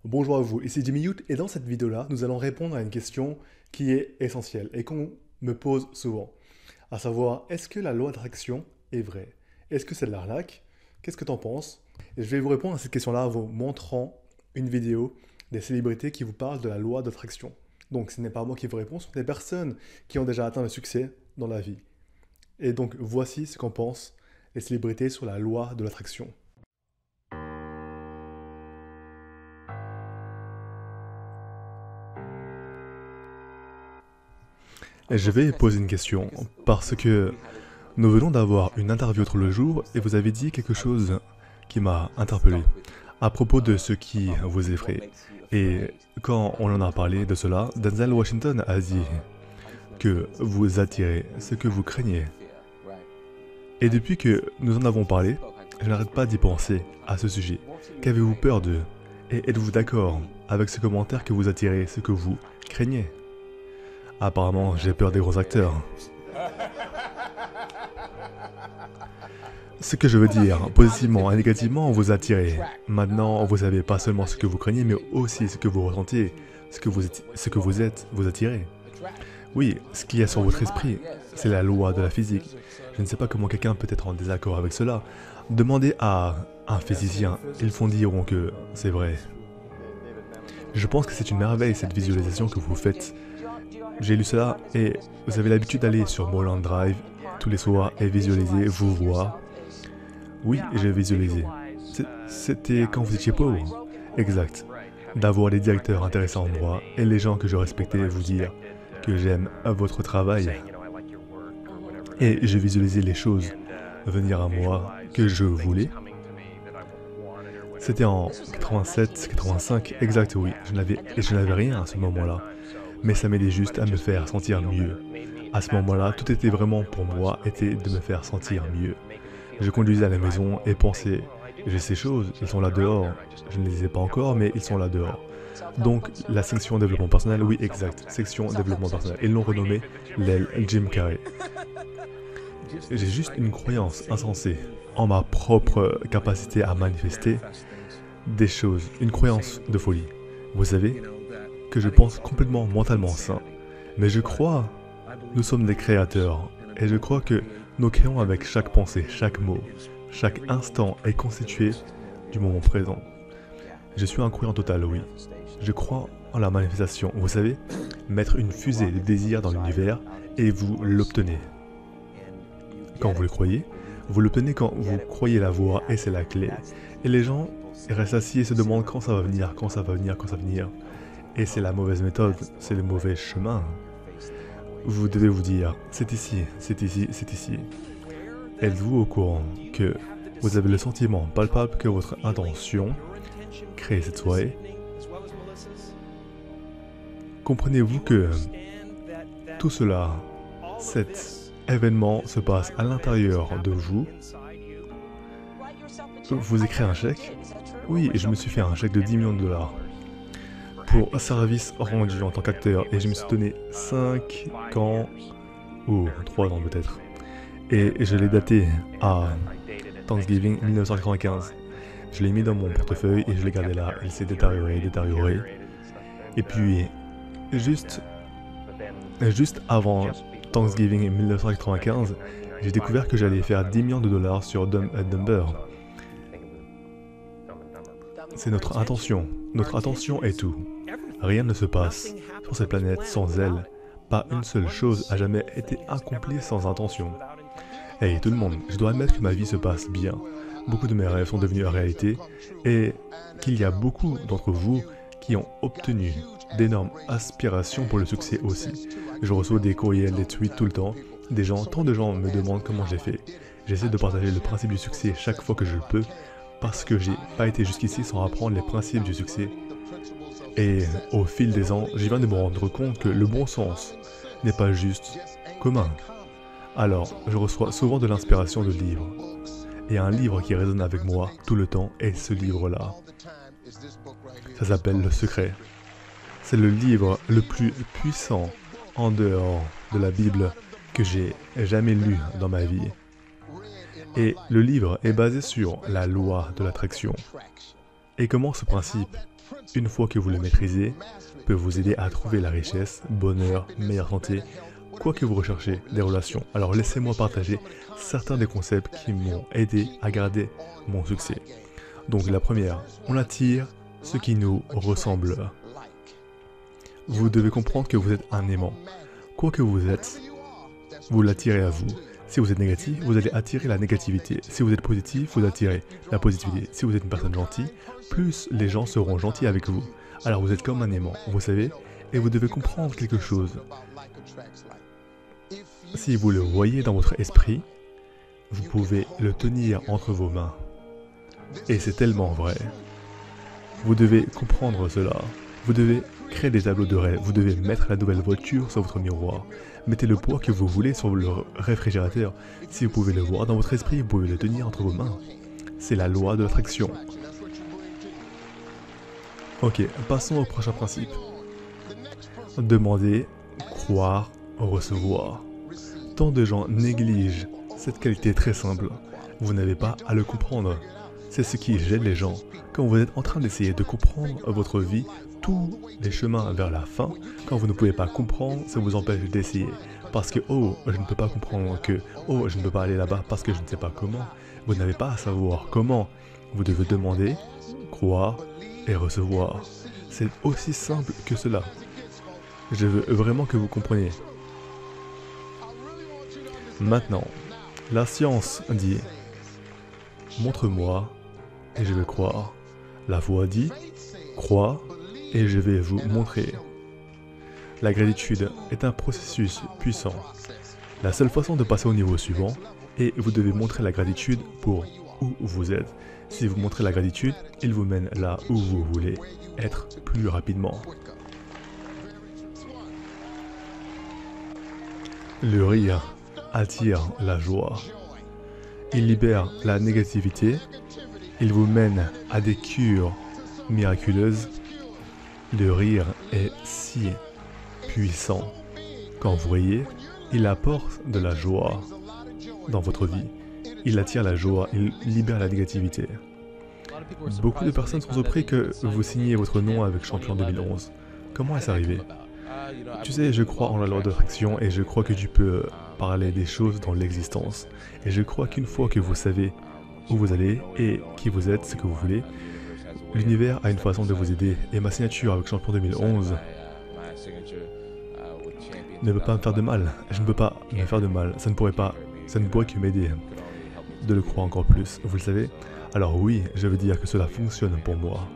Bonjour à vous, ici Jimmy Youth et dans cette vidéo-là, nous allons répondre à une question qui est essentielle et qu'on me pose souvent. À savoir, est-ce que la loi d'attraction est vraie? Est-ce que c'est de l'arnaque? Qu'est-ce que tu en penses? Et je vais vous répondre à cette question-là en vous montrant une vidéo des célébrités qui vous parlent de la loi d'attraction. Donc ce n'est pas moi qui vous réponds, ce sont des personnes qui ont déjà atteint le succès dans la vie. Et donc voici ce qu'en pensent les célébrités sur la loi de l'attraction. Et je vais poser une question, parce que nous venons d'avoir une interview l'autre le jour et vous avez dit quelque chose qui m'a interpellé à propos de ce qui vous effraie. Et quand on en a parlé de cela, Denzel Washington a dit que vous attirez ce que vous craignez. Et depuis que nous en avons parlé, je n'arrête pas d'y penser à ce sujet. Qu'avez-vous peur de? Et êtes-vous d'accord avec ce commentaire que vous attirez ce que vous craignez? Apparemment, j'ai peur des gros acteurs. Ce que je veux dire, positivement et négativement, vous attirez. Maintenant, vous savez pas seulement ce que vous craignez, mais aussi ce que vous ressentez, ce que vous êtes, vous attirez. Oui, ce qu'il y a sur votre esprit, c'est la loi de la physique. Je ne sais pas comment quelqu'un peut être en désaccord avec cela. Demandez à un physicien, ils font diront que c'est vrai. Je pense que c'est une merveille cette visualisation que vous faites. J'ai lu cela et vous avez l'habitude d'aller sur Mulholland Drive tous les soirs et visualiser, vous voir. Oui, j'ai visualisé. C'était quand vous étiez pauvre. Exact. D'avoir des directeurs intéressants en moi et les gens que je respectais vous dire que j'aime votre travail. Et j'ai visualisé les choses venir à moi que je voulais. C'était en 87, 85, exact, oui. Je n'avais rien à ce moment-là. Mais ça m'aidait juste à me faire sentir mieux. À ce moment-là, tout était vraiment pour moi, était de me faire sentir mieux. Je conduisais à la maison et pensais, j'ai ces choses, ils sont là dehors. Je ne les ai pas encore, mais ils sont là dehors. Donc, la section développement personnel, oui, exact, section développement personnel. Ils l'ont renommé l'aile Jim Carrey. J'ai juste une croyance insensée en ma propre capacité à manifester des choses, une croyance de folie. Vous savez que je pense complètement mentalement sain, mais je crois, nous sommes des créateurs, et je crois que nous créons avec chaque pensée, chaque mot, chaque instant est constitué du moment présent. Je suis un croyant total, oui. Je crois en la manifestation, vous savez, mettre une fusée de désir dans l'univers et vous l'obtenez. Quand vous le croyez, vous l'obtenez quand vous croyez la voie et c'est la clé. Et les gens restent assis et se demandent quand ça va venir, quand ça va venir, quand ça va venir. Et c'est la mauvaise méthode, c'est le mauvais chemin. Vous devez vous dire, c'est ici, c'est ici, c'est ici. Êtes-vous au courant que vous avez le sentiment palpable que votre intention crée cette soirée? Comprenez-vous que tout cela, cet événement se passe à l'intérieur de vous? Vous écrivez un chèque? Oui, je me suis fait un chèque de 10 millions de dollars. Pour un service rendu en tant qu'acteur et je me suis donné 5 ans ou 3 ans peut-être et je l'ai daté à Thanksgiving 1995. Je l'ai mis dans mon portefeuille et je l'ai gardé là, il s'est détérioré et puis juste avant Thanksgiving 1995 j'ai découvert que j'allais faire 10 millions de dollars sur Dumb and Dumber. C'est notre intention est tout. Rien ne se passe sur cette planète sans elle. Pas une seule chose a jamais été accomplie sans intention. Hey tout le monde, je dois admettre que ma vie se passe bien. Beaucoup de mes rêves sont devenus réalité et qu'il y a beaucoup d'entre vous qui ont obtenu d'énormes aspirations pour le succès aussi. Je reçois des courriels, des tweets tout le temps. Tant de gens me demandent comment j'ai fait. J'essaie de partager le principe du succès chaque fois que je peux parce que j'ai pas été jusqu'ici sans apprendre les principes du succès. Et au fil des ans, je viens de me rendre compte que le bon sens n'est pas juste commun. Alors, je reçois souvent de l'inspiration de livres. Et un livre qui résonne avec moi tout le temps est ce livre-là. Ça s'appelle Le Secret. C'est le livre le plus puissant en dehors de la Bible que j'ai jamais lu dans ma vie. Et le livre est basé sur la loi de l'attraction. Et comment ce principe une fois que vous le maîtrisez, peut vous aider à trouver la richesse, bonheur, meilleure santé, quoi que vous recherchez, des relations. Alors laissez-moi partager certains des concepts qui m'ont aidé à garder mon succès. Donc la première, on attire ce qui nous ressemble. Vous devez comprendre que vous êtes un aimant. Quoi que vous êtes, vous l'attirez à vous. Si vous êtes négatif, vous allez attirer la négativité. Si vous êtes positif, vous attirez la positivité. Si vous êtes une personne gentille, plus les gens seront gentils avec vous. Alors vous êtes comme un aimant, vous savez, et vous devez comprendre quelque chose. Si vous le voyez dans votre esprit, vous pouvez le tenir entre vos mains. Et c'est tellement vrai. Vous devez comprendre cela. Vous devez créer des tableaux de rêve. Vous devez mettre la nouvelle voiture sur votre miroir. Mettez le poids que vous voulez sur le réfrigérateur. Si vous pouvez le voir dans votre esprit, vous pouvez le tenir entre vos mains. C'est la loi de l'attraction. Ok, passons au prochain principe. Demander, croire, recevoir. Tant de gens négligent cette qualité très simple. Vous n'avez pas à le comprendre. C'est ce qui gêne les gens. Quand vous êtes en train d'essayer de comprendre votre vie, tous les chemins vers la fin, quand vous ne pouvez pas comprendre, ça vous empêche d'essayer. Parce que, oh, je ne peux pas comprendre que, oh, je ne peux pas aller là-bas parce que je ne sais pas comment. Vous n'avez pas à savoir comment. Vous devez demander, croire et recevoir. C'est aussi simple que cela. Je veux vraiment que vous compreniez. Maintenant, la science dit, montre-moi et je vais croire. La foi dit, crois et je vais vous montrer. La gratitude est un processus puissant. La seule façon de passer au niveau suivant est vous devez montrer la gratitude pour où vous êtes. Si vous montrez la gratitude, il vous mène là où vous voulez être plus rapidement. Le rire attire la joie. Il libère la négativité. Il vous mène à des cures miraculeuses. Le rire est si puissant. Quand vous riez, il apporte de la joie dans votre vie. Il attire la joie, il libère la négativité. Beaucoup de personnes sont surpris que vous signiez votre nom avec Champion 2011. Comment est-ce arrivé? Tu sais, je crois en la loi d'attraction et je crois que tu peux parler des choses dans l'existence. Et je crois qu'une fois que vous savez où vous allez et qui vous êtes, ce que vous voulez, l'univers a une façon de vous aider. Et ma signature avec Champion 2011 ne peut pas me faire de mal. Je ne peux pas me faire de mal. Ça ne pourrait que m'aider de le croire encore plus. Vous le savez? Alors oui, je veux dire que cela fonctionne pour moi.